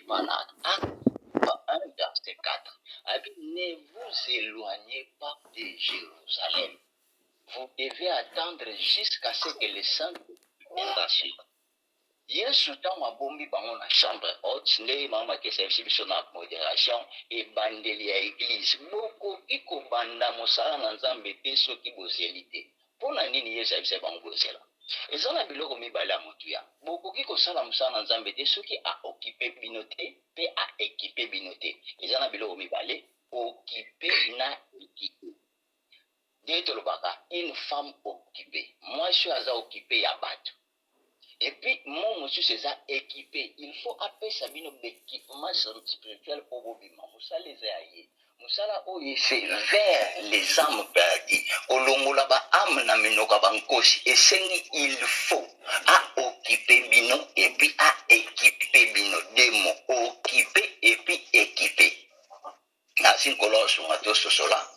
Voilà. Acte 1, verset 4. Ne vous éloignez pas de Jérusalem. Vous devez attendre jusqu'à ce que les saints viendront sur vous. Yesu ntango abombi bango na chambre haute nde mama akesayebisi biso na modération ebandeli ya eglize bokoki kobanda mosala na nzambe te soki bozeli te. Mpona nini Yesu ayebisa bango bozela? Eza na biloko mibale ya motuya. Bokoki kosala mosala na nzambe te soki aokipe bino te mpe aekipe bino te. Eza na biloko mibale, okipe na ekipe. Nde tolobaka une femme occupée. Mwasi aza occupé ya bato. Et puis, mon monsieur, c'est ça équipé. Il faut appeler ça d'équipement spirituel pour vous vivre. Moussa les aïe. Moussa la oye, c'est vers les âmes perdues. Olongola ba âme na minoka bankosi. Et c'est il faut à occuper bino et puis à équiper bino. Deux mots. Occuper et puis équiper. Nasi kolosu mato sosola.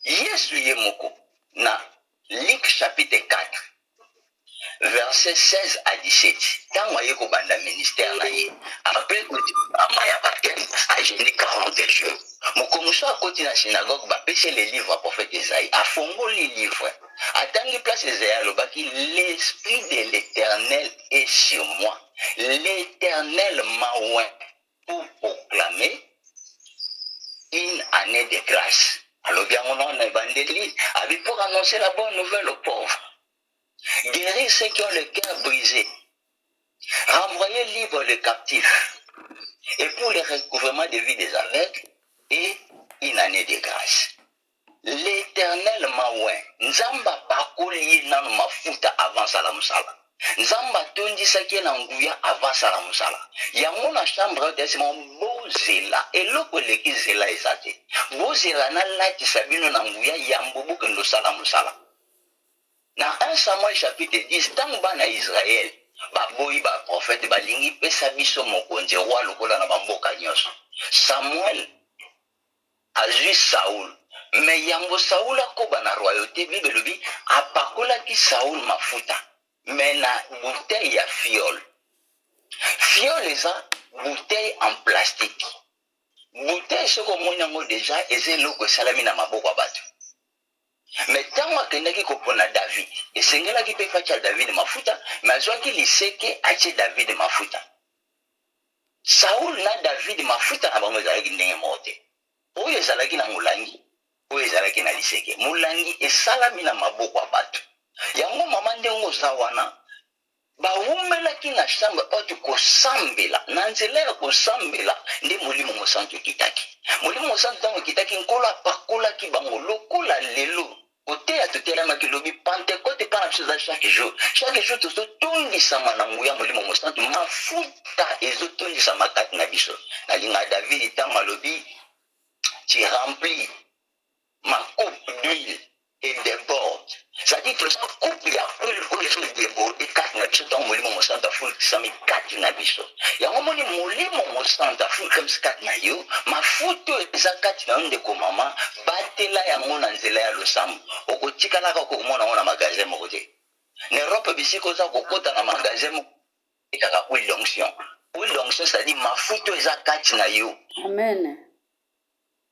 Yesu yemoko. Na Luc chapitre 4. Verset 16 à 17. Quand on a banda ministère, après a gêné 40 jours. Mon commissaire à côté de la synagogue va pêcher les livres à prophète Isaïe. À fond les livres. À tant que place Isaïe, l'esprit de l'Éternel est sur moi. L'Éternel m'a oint pour proclamer une année de grâce. Alors bien on a évangélisé avec pour annoncer la bonne nouvelle aux pauvres. Guérir ceux qui ont le cœur brisé. Renvoyer libre les captifs. Et pour le recouvrement de vie des aveugles et une année de grâce. L'Éternel m'a oint. Nzamba pakoli nan mafuta avant salamusala. Nzamba tondi saki na nguya avant salamusala. Yango na chambre de mon beau zela. Et loko leki zela ezate. Beau zela na lati sabino na nguya yambubu kendo salamusala. Dans 1 Samuel chapitre 10, tant bana Israël, baboyi ba prophète balingi pesa biso mokonzi roi lokola na bamboka nyonso. Samuel azui Saoul, mais yango Saoul akoba na royauté Bible lobi apakola ki Saoul mafuta, mais na bouteille ya fiole. Fiole eza bouteille en plastique. Bouteille soko monyango déjà ezeloko salami na maboko bato. Mais tant que kopona David, et sengela qui peut faire David mafuta, mais soit qu'il sait que ache David mafuta. Saoul na David mafuta na bango zalaki ndenge mote. Oyo zalaki na mulangi, oyo zalaki na liseke. Mulangi esalami na maboko bato. Yango mama ndengo zawana bawumelaki na chambre oyo kosambela na nzela ya kosambela nde molimo mosantu kitaki. Molimo mosantu tango kitaki nkola pakolaki bango lokola lelo. Oteya totelamaki lobi Pentecôte pas la chose à chaque jour. Chaque jour tout tondisa mananguya molimo mosantu mafuta ezotondisa makati na biso. Na linga David tango lobi tu remplis ma coupe d'huile et déborde. C'est-à-dire que ça coupe ya huile pour les choses déborder kati na biso tango molimo mosantu afulisa kati na biso. Yango moni molimo mosantu afulisa kati na yo mafuta eza kati na ndeko mama batela yango na nzela ya losambo. Okotikalaka komona ngo na magasin moko te. Na Europe bisiko za kokota na magasin moko ekaka huile d'onction. Huile d'onction c'est-à-dire mafuta eza kati na yo. Amen.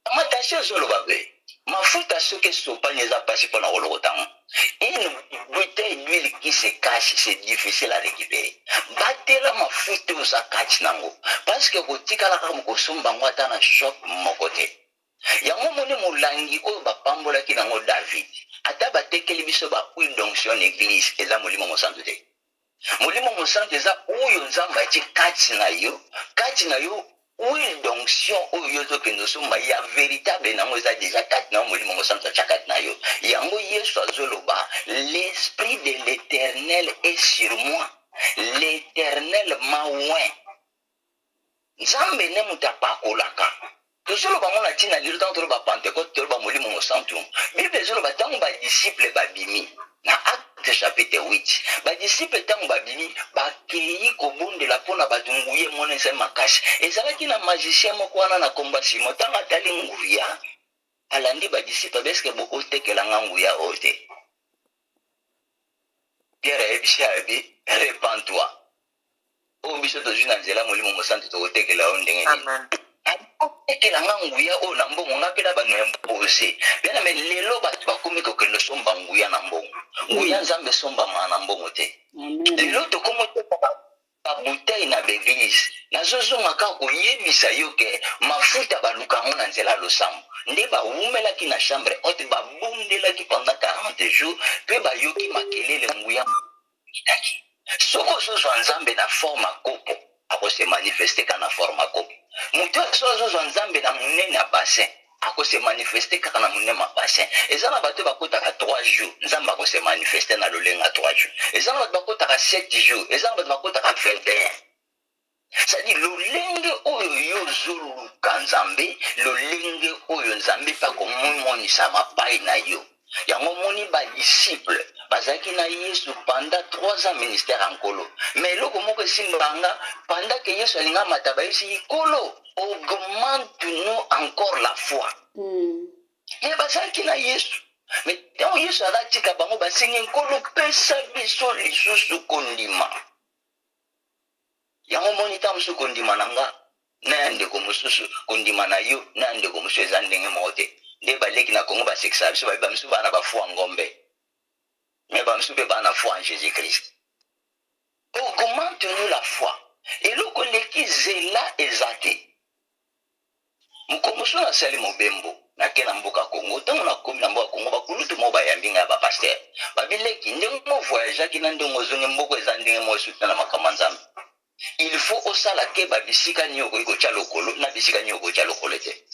Amatation zolo babe. Mafuta soki sopane eza pasi pona kolokotanga. Une bouteille d'huile qui se cache, c'est difficile à récupérer. Batela mafuta oza kati nango. Parce que kotikalaka mokosomba ngo ata na shop moko te. Yango moni mulangi oyo bapambolaki nango David. Ata batekeli biso ba huile d'onction église eza molimo mosantu te. Molimo mosantu eza oyo nzambe ati kati na yo huile d'onction oyo tokende osomba ya véritable nango eza déjà kati na yo molimo mosantu atya kati na yo. Yango Yesu azoloba l'esprit de l'Éternel est sur moi. L'Éternel m'a oint. Nzambe ne mutu apakolaka. Tosolo bango na tina lilo tango tolo ba Pentecôte tolo ba molimo mosantu. Bible ezolo ba tango ba disciple babimi. Na Acte chapitre 8. Ba disciple tango babimi bakei kobondela pona batunguye mona esa makasi. Ezalaki na magicien moko wana na komba Simon tango atali nguya. Alandi ba disciple beske boko tekela nguya ote. Pierre ebisi abi repens-toi. o biso tozwi nzela molimo mosantu tokotekela o ndenge nini akotekela nga nguya oyo na mbongo nga mpe na bano ya mbose bena me lelo bato bakomi kokende somba nguya na mbongo nguya nzambe esombama na mbongo te lelo tokomi tokaka babutei na beglise nazozonga kaka koyebisa yo ke mafuta baluka yango na nzela losambo nde bawumelaki na chambre ote babundelaki pendant 40 jours mpe bayoki makelele nguya itaki soko ozozwa nzambe na forme kopo akose manifeste ka na forme kopo moto ozozwa nzambe na monene ya bassin akose manifeste kaka na monene ya bassin eza na bato bakotaka 3 jours nzambe akose manifeste na lolenga 3 jours eza na bato bakotaka 7 jours eza na bato bakotaka 21 sadi lolenge oyo yo ozoluka nzambe lolenge oyo nzambe mpe akomonisa mapai na yo yango moni badisciple bazalaki na yesu pendant 3 ans ministère ya nkolo mais eloko moko esimbanga pendant ke yesu alinga mata bayesi nkolo augmente-nous encore la foi ye bazalaki na yesu mais ntango yesu azatika bango basengi nkolo pesa biso lisusu kondima yango moni ntango mosusu kondima na nga na ya ndeko mosusu kondima na yo na ya ndeko mosusu eza ndenge moko te nde baleki na kongo basekisa biso babi bamisu bana bafua ya ngombe me bamisu mpe bana foi en jésus christ augmente-nous la foi eloko leki zela eza te moko mosusu nasali mobembo nake na mboka kongo ntango nakomi na mboka kongo bakulutu moko bayambi ngai ya bapaster babileki ndenge mo voyageaki na ndenge ozongi mboko eza ndenge mo esuta na makambo nzambe il faut osala ke babisika nini okoki kotya lokolo na bisika nini okotya lokolo te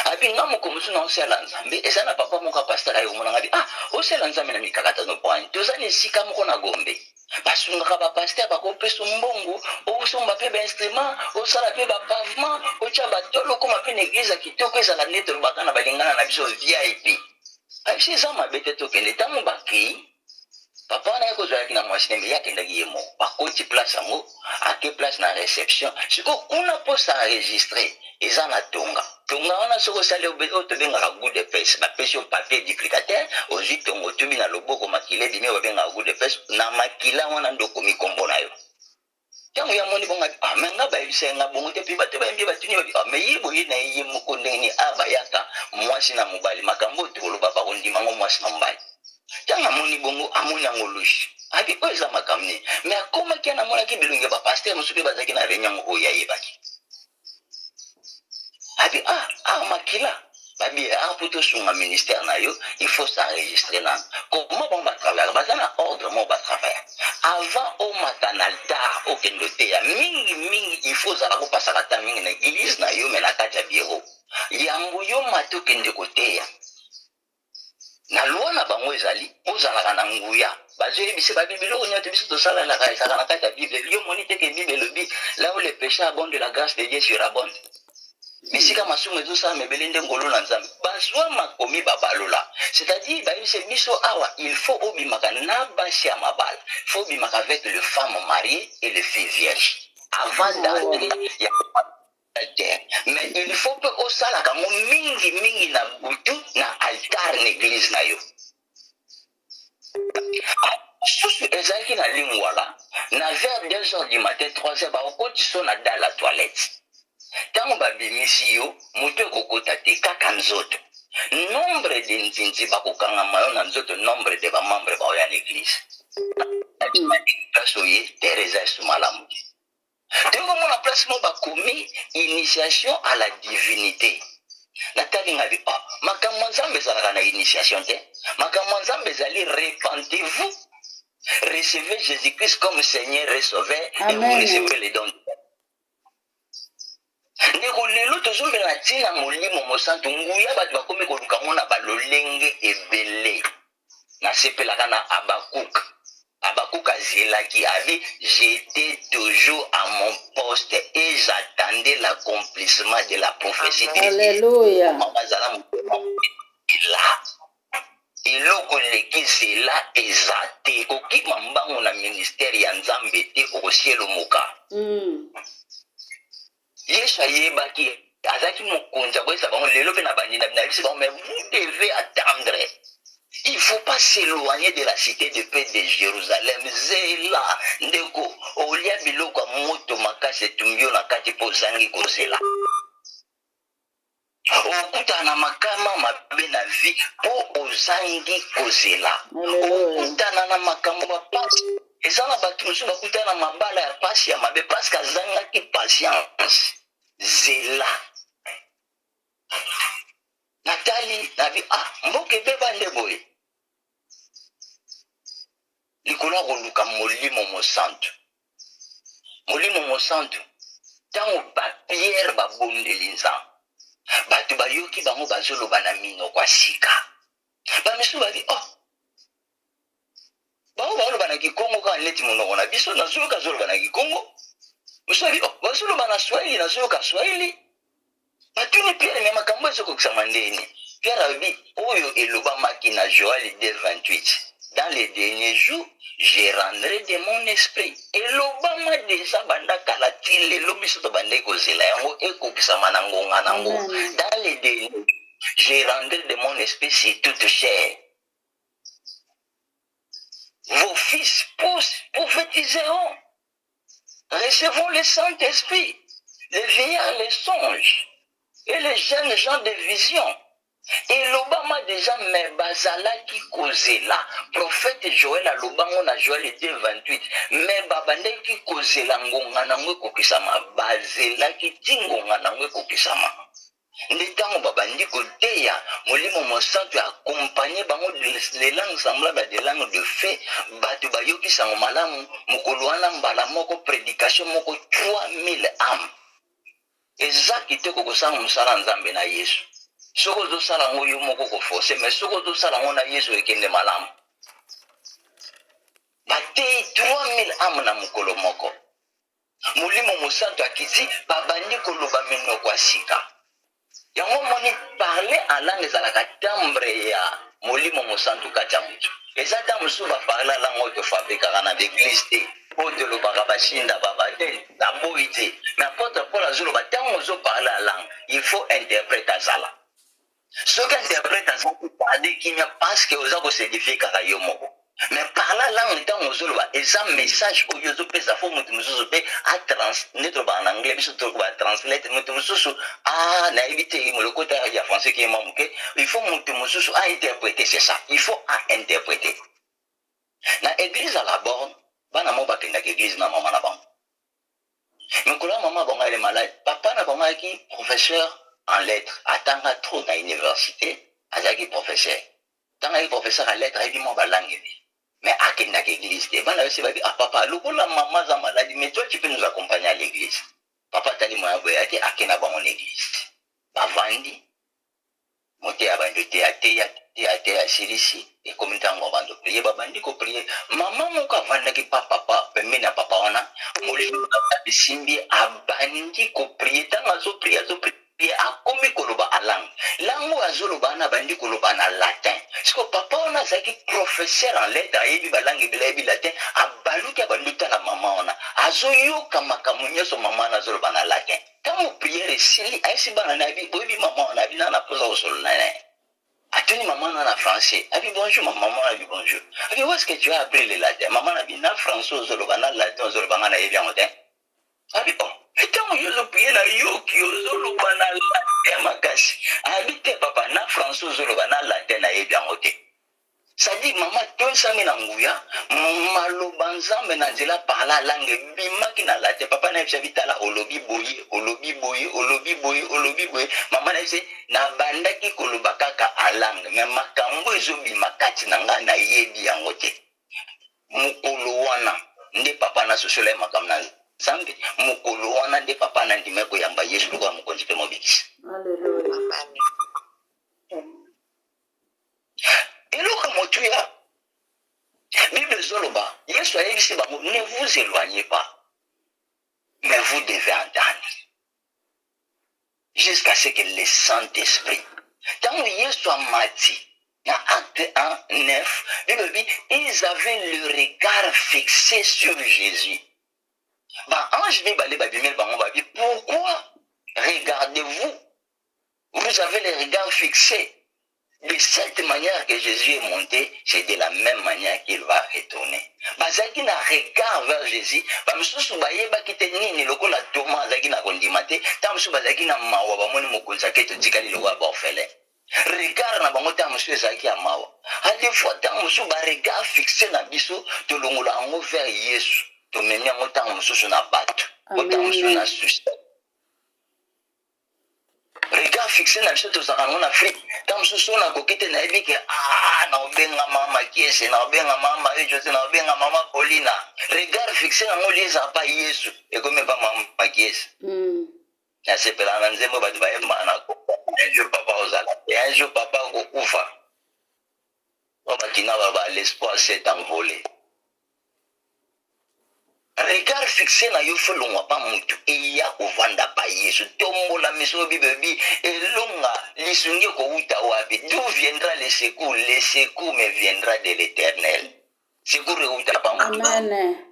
abi nga moko mosusu na osala nzambe eza na papa moko apasteur ayo omonanga bi osala nzambe na mikakatano bwani toza na esika moko na gombe basungaka bapaster bakopesa mbongo osomba mpe bainstrument osala mpe bapavement otya batolo okoma mpe na eglize ya kitoko ezala nde tolobaka na balingana na biso vip abisi eza mabe te tokende ntango bakei papa wana ye kozwalaki na mwasi nembe ye akendaki ye moko bakoti place yango ake place na réception sikoyo kuna mposa enregistre eza na tonga wana soki osali oyo tobengaka goût de pese bapesi yo papier duplicateur ozwi tongo otubi na loboko makila ebimi babengaka goût de pese na makila wana nde okomi kombo na yo ntango ya moni bongo me nga bayebisa nga bongo te mpe bato bayembi batuni me ye boye na ye moko ndenge nini bayaka mwasi na mobali makambo oyo tokoloba bakondimango mwasi na mobali ntango amoni bongo amoni yango lushi abi oyo eza makambo nini me akomaki anamonaki bilongi ya bapaster mosusu mpe bazalaki na réunion oyo ayebaki abi makila babi mpo tosunga ministère na yo il faut s'enregistrer nano comment bango batravaillaka baza na ordre moko batravaillaka avant omata na altar okende oteya mingi il faut ozala kopasaka ata mingi na église na yo me na kati ya bureau yango yo mata okende koteya na lwa na bango ezali ozalaka na nguya bazoyebisa babibiloko nyonso biso tosalalaka ezalaka na kati ya bible yo moni teke bible elobi là où le péché abonde de la grâce de Dieu surabonde bisika masumu ezosala mebele nde ngolo na nzambe bazwa makomi babalola c'est-à-dire bayebisa biso awa il faut obimaka na basi ya mabala il faut obimaka avec le femme mariée et le fille vierge avant d'entrer ya mais il faut mpe osalaka mo mingi na butu na altar na église na yo susu ezalaki na lingwala na vers 2 heures du matin 3 heures bakokoti so na dans la toilette ntango babimisi yo moto ekokota te kaka nzoto nombre de nzinzi bakokangama yo na nzoto nombre de bamembre baoya na église place oye teresa esumalamu ntango mona place mo bakomi initiation à la divinité natalinga bi makambo nzambe ezalaka na initiation te makambo nzambe ezali repentez-vous recevez Jésus-Christ comme Seigneur et Sauveur et vous recevrez les dons ndeko lelo tozombela na ntina molimo mosantu nguya bato bakomi koluka ngo na balolenge ebele nasepelaka na Abakouk azelaki abi j'étais toujours à mon poste et j'attendais l'accomplissement de la prophétie de Alléluia. eloko leki zela eza te kokima mbango na ministère ya nzambe te okosielo moka yesu ayebaki azalaki mokonzi akoyesa bango lelo mpe na bandinda bina yebisi bango mais vous devez attendre Il ne faut pas s'éloigner de la cité de paix de Jérusalem. Zela, ndeko, olia biloko moto makase tumbio na kati po zangi kozela. Okutana makama mabe na vi po ozangi kozela. Okutana na makambo bapasi. Eza na bato mosusu bakutana mabala ya pasi ya mabe parce que azangaki patience. Zela. Natali nabi mboke beba ndeboye. Likolo koluka molimo mosantu. Molimo mosantu. Tango ba Pierre babondeli nzambe. Bato bayoki bango bazoloba na mino kwa sika. Bamisu babi bango bazoloba na Kikongo ka neti monoko na biso nazoyoka zoloba na Kikongo. Misu babi bazoloba na Swahili nazoyoka Swahili. Batuni Pierre me makambo ezokokisama ndeni. Pierre abi oyo elobamaki na Joël 2:28. Dans les derniers jours, je rendrai de mon esprit. Et l'obama déjà bandaka la tile lobiso to bandeko zela yango ekokisama na ngonga nango. Dans les derniers jours, je rendrai de mon esprit sur toute chair. Vos fils prophétiseront. Recevons le Saint-Esprit. Les vieillards les songes. Et les jeunes gens de vision. Et l'Obama déjà me bazalaki kozela. Prophète Joël a l'Obama na Joël 2:28. Me babandeki kozela ngonga nango kokisama. Bazelaki tingonga nango kokisama. Ndetango babandi koteya molimo mosantu accompagné bango les langues semblables des langues de fée. Batu bayoki sango malamu mokolo wana mbala moko prédication moko 3000 âmes. Eza kitoko kosanga mosala nzambe na Yesu. Soko zo sala ngoyo moko ko forcer mais soko zo sala ngona Yesu ekende malamu. Batei 3000 âmes na mokolo moko. Molimo mosantu akiti babandi koloba mino kwa sika. Yango moni parler en langue ezalaka timbre ya molimo mosantu kati ya mutu. Eza ta mosusu baparle langue oyo tofabikaka na l'église te. Po tolobaka bashinda babate na boyi te. Mais apôtre Paul azoloba ntango ozoparle en langue, il faut interpréter azala. Ce qui interprète à son parler qui n'est pas ce que vous avez certifié car yo moko. Mais par là langue temps ozoloba eza message au yozo pesa fo mutu mususu pe a transmettre en anglais biso to ba translate mutu mususu na éviter mo le côté ya français qui est mamuke il faut mutu mususu a interpréter c'est ça il faut à interpréter. Na église à la borne bana mo ba kenda église na mama na bango. Mikola mama bango elle est malade papa na bango qui professeur en lettres, attends trop dans l'université, azaki professeur. Tant que professeur en lettres, il dit mon balangue. Mais à quelle église? Papa, le la maman a maladie, mais toi tu peux nous accompagner à l'église. Papa t'a dit moi à quelle église? Bavandi, monter à bande théâtre, Silici, et comme tant qu'on va prier, babandi ko prier. Maman mon kavanda qui papa, mena papa ona, moli simbi abandi ko prier, tant azo prier. A komi koloba a langue. Langue azoloba na bandi koloba na latin. Parce que papa on a zaki professeur en lettres ayebi ba langue bi latin a baluka baluta na maman ona. Azoyo kama kamunyo so maman na azoloba na latin. Quand on prière sili aisi bana na bi bobi maman ona bi na posa au sol na. Atuni maman na français. Abi bonjour maman abi bonjour. Abi où est-ce que tu as appris le latin? Maman na bi na français azoloba na latin azoloba na yebi en latin. Abi Tant yo prier na yo ki ozoloba na latin makasi. Habite papa na français ozoloba na latin na yebi yango te. Ça dit maman tonsami na nguya maloba nzambe na nzela parla langue bimaki na latin papa na yebi bitala olobi boye maman na yebi na bandaki koloba kaka a langue mais makambo ezobima kati na nga na yebi yango te. Mukolo wana nde papa na sosole makambo na Sambi mukolo wana nde papa na ndime ko yamba Yesu ko amukonzi pe mobikisi. Alléluia. Eloko motuya Bible zoloba Yesu ayebisi bango ne vous éloignez pas mais vous devez entendre jusqu'à ce que le Saint-Esprit tant Yesu amati dans Acte 1:9 Bible dit ils avaient le regard fixé sur Jésus. Pourquoi regardez-vous? Vous avez les regards fixés. De cette manière que Jésus est monté, c'est de la même manière qu'il va retourner. Bazaki na regard vers Jésus, bamsusu bayeba kite nini lokola Thomas azaki na kondima te, tamsu bazaki na mawa bamoni mokonzi aketo tikali lokola ba orphelin. Regard na bango ta monsieur ezaki ya mawa. A des fois ta musu ba regard fixé na biso to longola ango vers Yesu. To memi ango ta musu na bato. Ta musu na succès. Regard fixé na biso tozalaka ngo na Afrique. Ta mosusu na kokite na yebi ke na obenga mama Kiese, na obenga mama Jose, na obenga mama Paulina. Regard fixé na ngo lieza pa Yesu ekomi pa mama Kiese. Nasepela na nzembo bato bayeba na un jour papa ozala et un jour papa okokufa. Bakina baba l'espoir s'est envolé. Regard fixé na yo folongwa pa mutu iya kovanda pa Yesu tombola miso bibebi elonga lisungi kouta wapi. D'où viendra le secours? Le secours me viendra de l'Éternel. Secours euta pa mutu. Amen.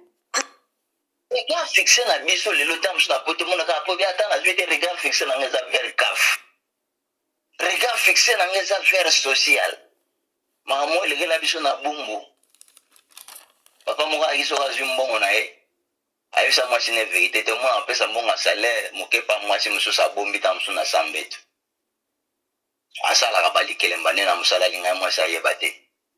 Regard fixé na biso lelo tamsu na poto mona ka po biata na zwete regard fixé na ngeza vers kaf. Regard fixé na ngeza vers social. Mamo legela biso na bumbu. Papa mo ka iso ka zimbongo na e. Ayisa mwasi ne vérité te moi apesa mbonga salaire mokepa mwasi mususu abombi ta mususu na sambeto asala kabali kelemba ne na musala linga mwasi ayeba te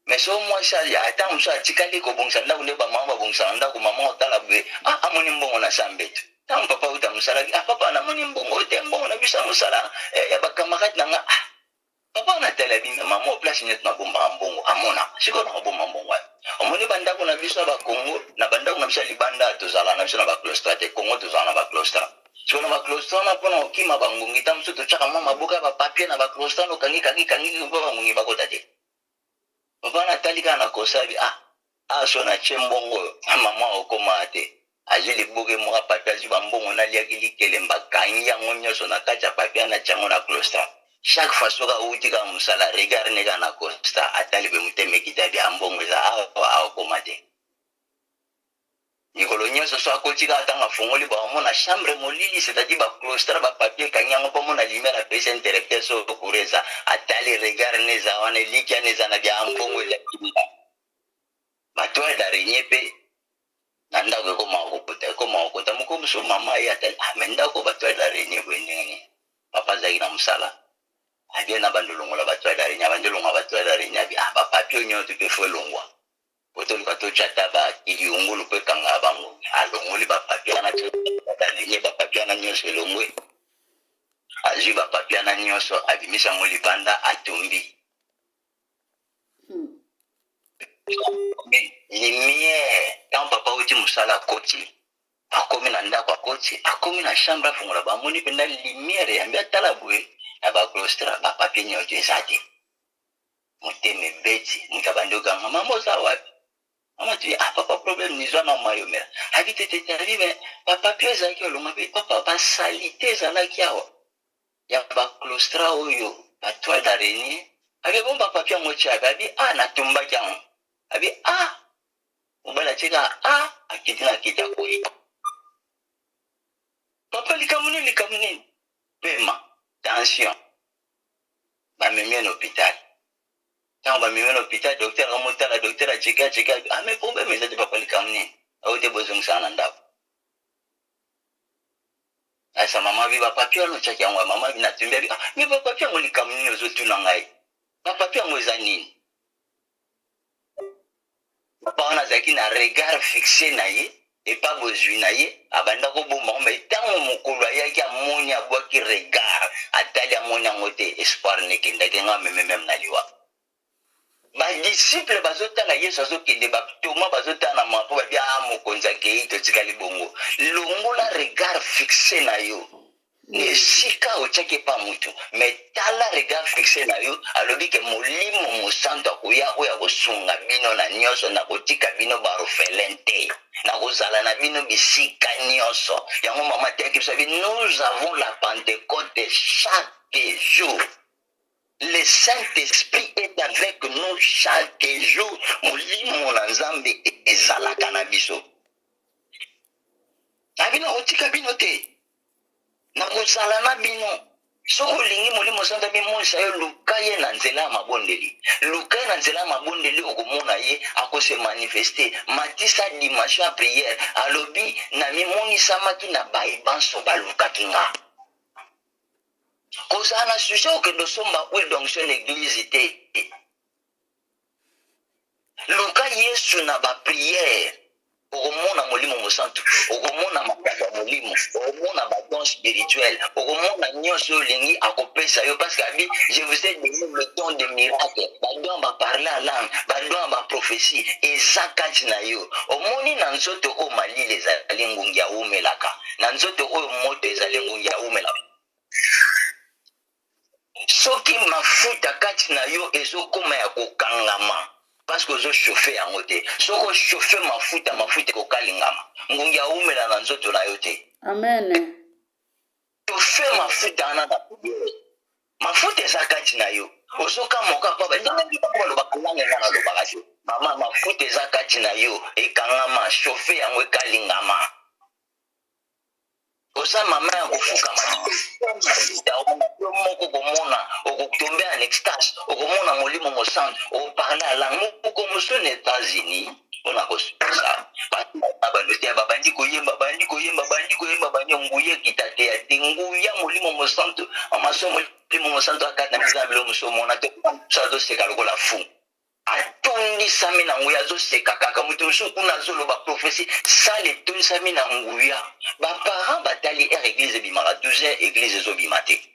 mais so mwasi ata mususu atikali kobongisa ndako nde bamama babongisa ndako mama otala boye amoni mbongo na sambeto ntango papa uta musala papa namoni mbongo te mbongo na biso ya musala ya bakamarade na nga papa na tala bime mama o place net na bomba mbongo amona siko na bomba mbongo omoni bandako na biso ba Congo na bandako na biso libanda tozala na biso na ba clostra te Congo tozala na ba clostra siko na ba clostra na pona okima bangungi tamso to chaka mama boka ba papier na ba clostra no kangi ba bangungi ba kota te papa na talika na kosabi so na chembongo mama okoma te ajili boke mo papier ji bambongo na liakili kelemba kangi yango nyoso na kacha papier na chango na clostra. Chaque fois soka utika musala regard nega na costa atalibe muteme kitabi ambongo za komate nikolo nyoso so akotika atanga fungoli ba mona chambre molili c'est-à-dire ba clostra ba papier kanyango pa mona limera pesa interacteur so kureza atali regard neza wana likia neza na bya ambongo ya kibita matwa da renyepe nanda ko ma okota mukomso mama ya atali amenda ko batwa da renyepe nini papa zaina musala abia na bandolongo la batwa dari nya bandolongo batwa dari nya bi ba papio nyoto ke folongwa otoli ka to chata ba ili ungulu pe kanga bango alongoli ba papio na chata ni ba papio na nyoso longwe aji ba papio na nyoso abimisa ngoli banda atumbi lumière quand papa uti musala koti akomi na ndako akoti akomi na chambre afungula ba moni penda lumière ya mbia talabwe aba clostra ba papier nyoto ezati muteme beti mutabandoka mama moza wapi mama tu papa problème ni zona mayo mera habite te arrive ba papier ezaki olonga pe papa ba salité zala kiawa ya ba clostra oyo ba toile d'araignée abi bon ba papier ngocha abi na tumba kyango abi ubala cheka akitina kita koi papa likamuni pema tension ba memi en hôpital quand ba memi en hôpital docteur amonta la docteur a cheka mais problème ezati papa likamuni aote bozong sana ndako asa mama bi ba papier no chaki yango mama bi natumbi bi mais ba papier ngo likamuni ozotuna ngai ba papier ngo ezanini papa ona zaki na regard fixé na ye et pas besoin na ye abanda ko bomba mais tant mokolo ayaki amoni abwaki regard atali amoni yango te espoir nekendaki nga même na liwa badisciple bazotanga yesu azokende batoma bazotanga mapo babi mokonzi akei totikali bongo longola regard fixé na yo esika otyaki pa mutu mais tala regard fixé na yo alobi ke molimo mosantu akoya oyo akosunga bino na nyonso na kotika bino barofelen te na kozala na bino bisika nyonso yango mama teyaki biso abi nous avons la Pentecôte chaque jour. Le Saint-Esprit est avec nous chaque jour. Molimo na nzambe ezalaka na biso. Abino otika bino te. Na kozala na bino. soko lingi molimo santo bimonisa yo luka ye na nzela ya mabondeli, luka ye na nzela ya mabondeli okomona ye akose manifeste matisa dimanche ya prière alobi na mimonisamaki na bayebanso balukaki nga kozala na sujet okende osomba huile d'onction église te luka yesu na baprière okomona molimo mosantu okomona makambo ya molimo okomona badon spirituel okomona nyonso olingi akopesa yo parce que abi je vous ai donné le don de miracle badon baparle à langue badon baprophétie eza kati na yo omoni na nzoto oyo malili ezali ngungi ya umelaka na nzoto oyo moto ezali ngungi ya umelaka soki mafuta kati na yo ezokoma ya kokangama parce que ozo chauffe yango te soko chauffe mafuta kokalingama ngungi ya umela na nzoto na yo te amen chauffe mafuta ana na mafuta eza kati na yo osoka moka papa ndenge balobaka lange nga nalobaka te mama mafuta eza kati na yo ekangama chauffe yango ekalingama oza mama ya kofukama yo moko komona okotombe en extase okomona molimo mosantu oparle à langue moko moso na États-Unis mpona kosala bandote babandi koyemba bandi nguya kita te ya te nguya molimo mosantu amaso molimo mosantu akati na miza bilo moso omona te so azoseka lokola fu atondisami na nguya azoseka kaka moto mosusu kuna azoloba prophétie sala etondisami na nguya baparent batali ere église ebimaka 12 église ezobima te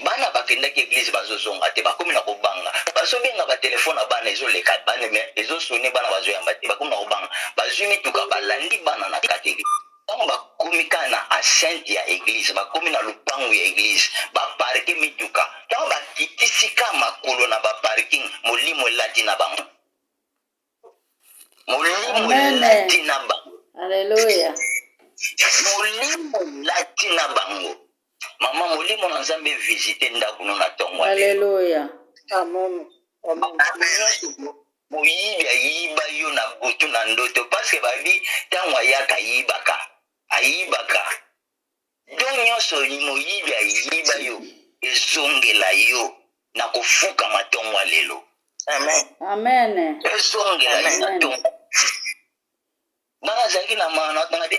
bana bakendaki église bazozonga te bakomi na kobanga bazobenga batelefone na bana ezoleka bana me ezosone bana bazoyamba te bakomi na kobanga bazwi mituka balandi bana na kati église ntango bakomi kaka na asinte ya église bakomi na lupangu ya église baparke mituka ntango bakitisika makolo na baparking molimo elati na bango molimo elati na bango alleluya molimo elati na bango mama molimo na nzambe visite ndako no na tongo alleluya amen moyibi ayiba yo na butu na ndoto parce que babi ntango ayaka ayibaka don nyonso moyibi ayiba yo ezongela yo na kofuka matongo lelo amen ezongela yo na tongo bana zaki na mana tanga de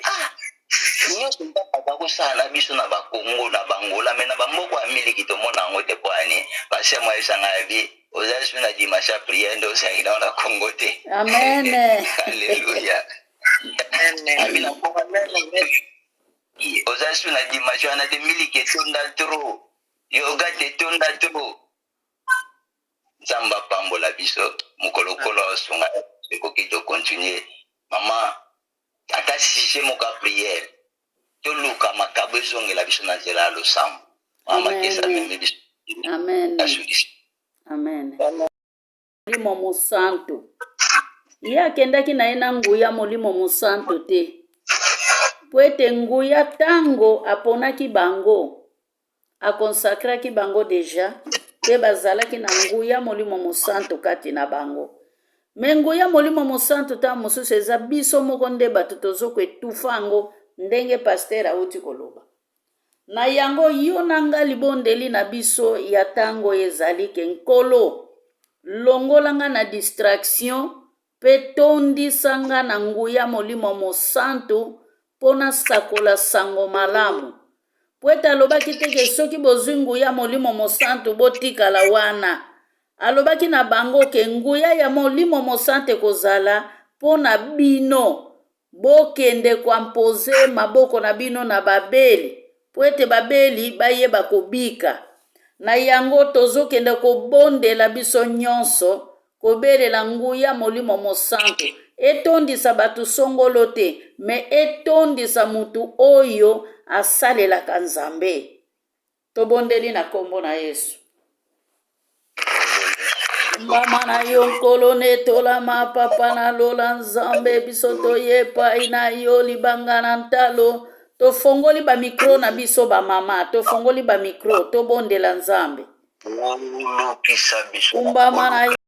nyonso mpaka kosala na biso na bakongo na bangola me na bamoko ya miliki tomona yango te po ani basemo esanga ya bi ozali so na dimanche ya priere nde osangi nao na kongo te amen alleluya ozali so na dimanche wana te miliki etonda tro yoga te etonda tro nzambe apambola biso mokolokolo osunga ekoki tokontinue mama ata sije moka priere toluka makabo ezongela biso na nzela ya losambo amakesa meme biso amen amen molimo mosantu ye akendaki na ye na nguya molimo mosantu te po ete nguya ntango aponaki bango akonsakraki bango deja te bazalaki na nguya molimo mosantu kati na bango me nguya molimo mosantu ntango mosusu eza biso moko nde bato tozokoetufa yango ndenge paster auti koloba na yango yo na nga libondeli na biso ya ntango ezali ke nkolo longolanga na distraction mpe tondisanga na nguya molimo mosantu mpo nasakola sango malamu po ete alobaki teke soki bozwi nguya molimo mosantu botikala wana alobaki na bango ke nguya ya molimo mosantu ekozala mpo na bino bokende kwampoze maboko na bino na babeli po ete babeli bayeba kobika na yango tozokende kobondela biso nyonso kobelela nguya molimo mosantu etondisa bato songolo te me etondisa mutu oyo asalelaka nzambe tobondeli na kombo na Yesu mbama na yo nkolo netolama papa na lola nzambe biso toyepai na yo libanga na ntalo tofongoli bamikro na biso bamama tofongoli bamikro tobondela nzambe mbama na yo